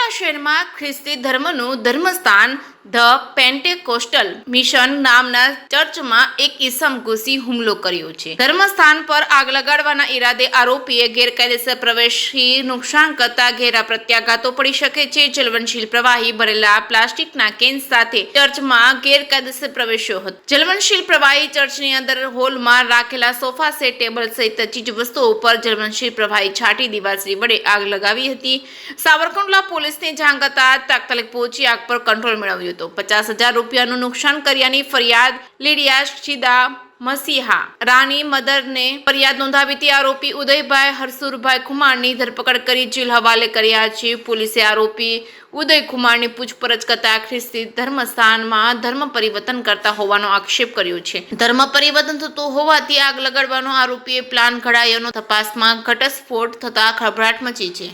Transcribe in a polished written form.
વડોદરા શહેરમાં ખ્રિસ્તી ધર્મનું ધર્મસ્થાન ધ પેન્ટેકોસ્ટલ મિશન નામના ચર્ચમાં એક ઈસમ ઘૂસી હુમલો કર્યો છે. ધર્મસ્થાન પર આગ લગાડવાના ઈરાદે આરોપીએ ગેરકાયદેસર પ્રવેશી નુકસાન કરતા ઘેરા પ્રત્યાઘાતો પડી શકે છે. જ્વલનશીલ પ્રવાહી ભરેલા પ્લાસ્ટિકના કેન સાથે ચર્ચમાં ગેરકાયદેસર પ્રવેશ્યો હતો. જ્વલનશીલ પ્રવાહી ચર્ચની અંદર હોલમાં રાખેલા સોફા સેટ, ટેબલ સહિત ચીજ વસ્તુઓ ઉપર જ્વલનશીલ પ્રવાહી છાંટી દિવાસળી વડે આગ લગાવી હતી. સાવરકુંડલા પોલીસને જાણ કરતાં તાત્કાલિક પહોંચી આગ પર કંટ્રોલ મેળવ્યો હતો. 50,000 રૂપિયાનું નુકસાન કર્યાની ફરિયાદ લીડિયા શિદા મસીહા રાની મદરને ફરિયાદ નોંધાવી હતી. આરોપી ઉદયભાઈ હરસુરભાઈ ખુમારની ધરપકડ કરી જેલ હવાલે કર્યા છે. પોલીસે આરોપી ઉદય ખુમારની પૂછપરછ કરતા ખ્રિસ્તી ધર્મસ્થાનમાં ધર્મ પરિવર્તન કરતા હોવાનો આક્ષેપ કર્યો છે. ધર્મ પરિવર્તન થતું હોવાથી આગ લગાડવાનો આરોપીએ પ્લાન ઘડાયોનો તપાસમાં ઘટસ્ફોટ થતા ખળભળાટ મચી છે.